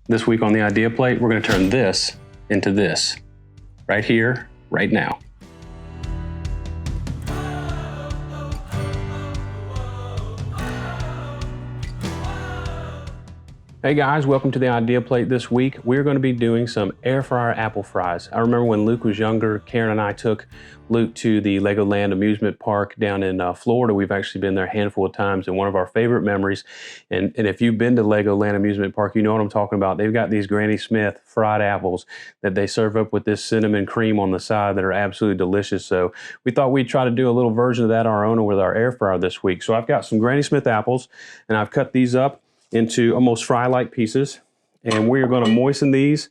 This week on the Idea Plate, we're going to turn this into this, right here, right now. Hey guys, welcome to the Idea Plate. This week, we're going to be doing some air fryer apple fries. I remember when Luke was younger, Karen and I took Luke to the Legoland amusement park down in Florida. We've actually been there a handful of times, and one of our favorite memories, and if you've been to Legoland amusement park, you know what I'm talking about. They've got these Granny Smith fried apples that they serve up with this cinnamon cream on the side that are absolutely delicious. So we thought we'd try to do a little version of that on our own with our air fryer this week. So I've got some Granny Smith apples, and I've cut these up into almost fry-like pieces, and we're going to moisten these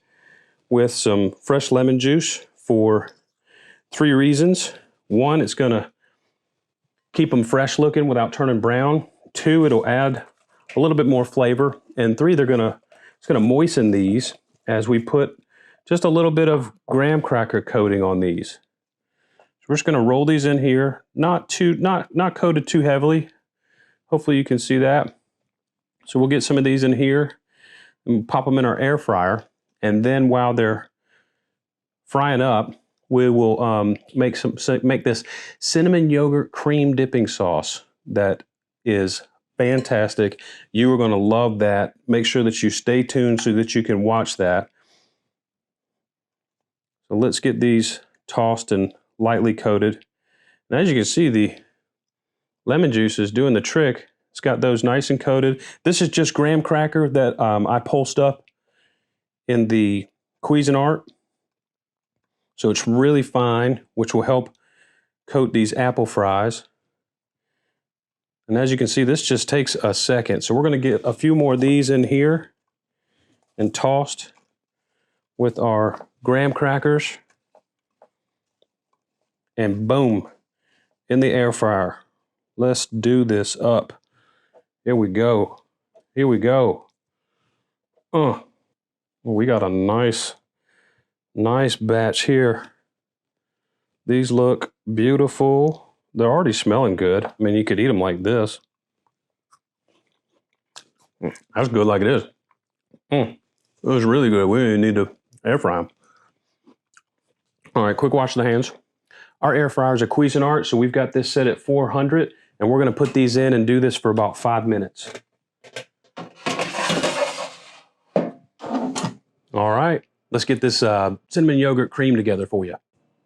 with some fresh lemon juice for 3 reasons. 1, it's going to keep them fresh looking without turning brown. 2, it'll add a little bit more flavor, and 3, it's going to moisten these as we put just a little bit of graham cracker coating on these. So we're just going to roll these in here, not coated too heavily. Hopefully you can see that. So we'll get some of these in here and pop them in our air fryer. And then while they're frying up, we will make this cinnamon yogurt cream dipping sauce that is fantastic. You are going to love that. Make sure that you stay tuned so that you can watch that. So let's get these tossed and lightly coated. And as you can see, the lemon juice is doing the trick. It's got those nice and coated. This is just graham cracker that I pulsed up in the Cuisinart. So it's really fine, which will help coat these apple fries. And as you can see, this just takes a second. So we're going to get a few more of these in here and tossed with our graham crackers. And boom, in the air fryer. Let's do this up. Here we go. Here we go. Well, we got a nice batch here. These look beautiful. They're already smelling good. I mean, you could eat them like this. That's good like it is. It was really good. We didn't need to air fry them. All right, quick wash of the hands. Our air fryer is a Cuisinart, so we've got this set at 400. And we're going to put these in and do this for about 5 minutes. All right, let's get this cinnamon yogurt cream together for you.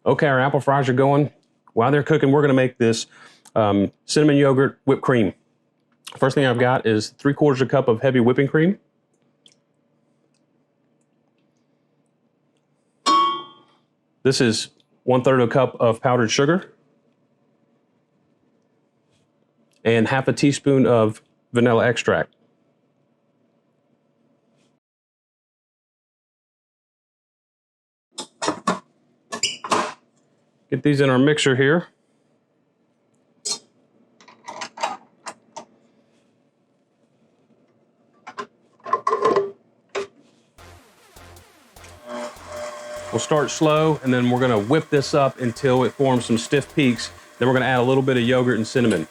Okay, our apple fries are going. While they're cooking, we're going to make this cinnamon yogurt whipped cream. First thing I've got is 3/4 cup of heavy whipping cream. This is 1/3 cup of powdered sugar. And 1/2 teaspoon of vanilla extract. Get these in our mixer here. We'll start slow, and then we're going to whip this up until it forms some stiff peaks. Then we're going to add a little bit of yogurt and cinnamon.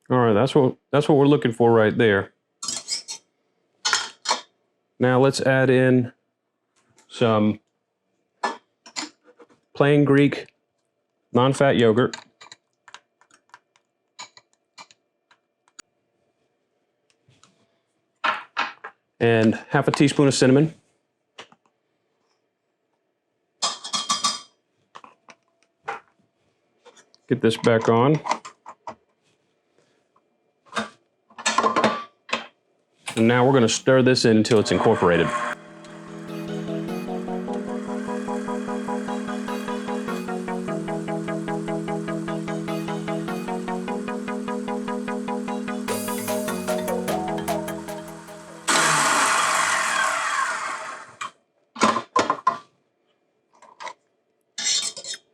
All right, that's what we're looking for right there. Now let's add in some plain Greek non-fat yogurt. And 1/2 teaspoon of cinnamon. Get this back on. And now we're going to stir this in until it's incorporated.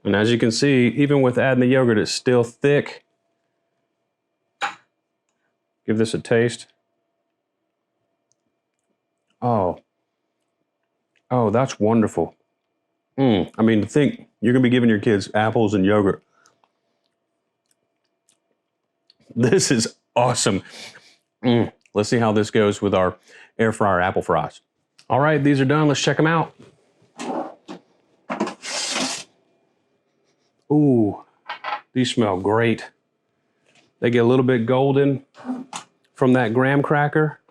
And as you can see, even with adding the yogurt, it's still thick. Give this a taste. Oh, oh, that's wonderful. I mean, to think you're gonna be giving your kids apples and yogurt. This is awesome. Let's see how this goes with our air fryer apple fries. All right, these are done. Let's check them out. Ooh, these smell great. They get a little bit golden from that graham cracker.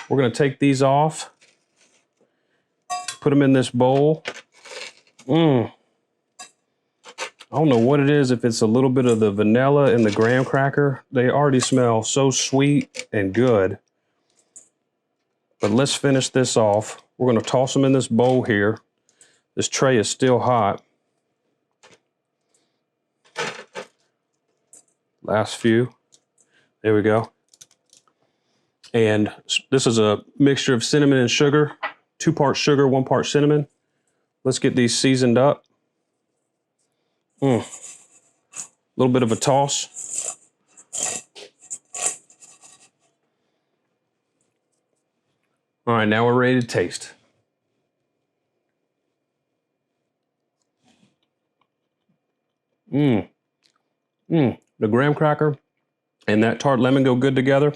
We're gonna take these off, put them in this bowl. I don't know what it is, if it's a little bit of the vanilla in the graham cracker. They already smell so sweet and good. But let's finish this off. We're gonna toss them in this bowl here. This tray is still hot. Last few. There we go. And this is a mixture of cinnamon and sugar. 2 parts sugar, 1 part cinnamon. Let's get these seasoned up. A little bit of a toss. All right, now we're ready to taste. The graham cracker and that tart lemon go good together.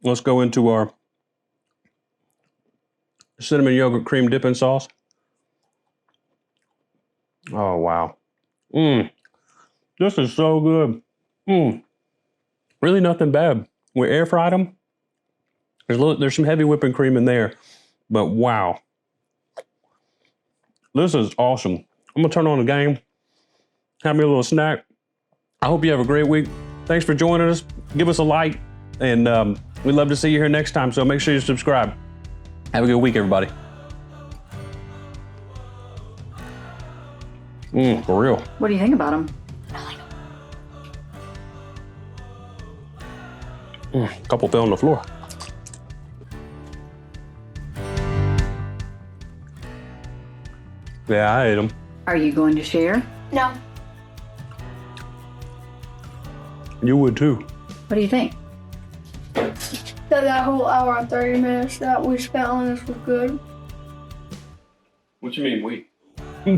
Let's go into our cinnamon yogurt cream dipping sauce. Oh, wow. This is so good. Really nothing bad. We air fried them. There's some heavy whipping cream in there, but wow. This is awesome. I'm gonna turn on the game, have me a little snack. I hope you have a great week. Thanks for joining us. Give us a like, and we'd love to see you here next time, so make sure you subscribe. Have a good week, everybody. For real. What do you think about them? A couple fell on the floor. Yeah, I ate them. Are you going to share? No. You would too. What do you think? That whole hour and 30 minutes that we spent on this was good. What you mean we?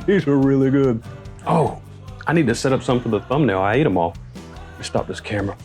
These are really good. Oh, I need to set up some for the thumbnail. I ate them all. Let's stop this camera.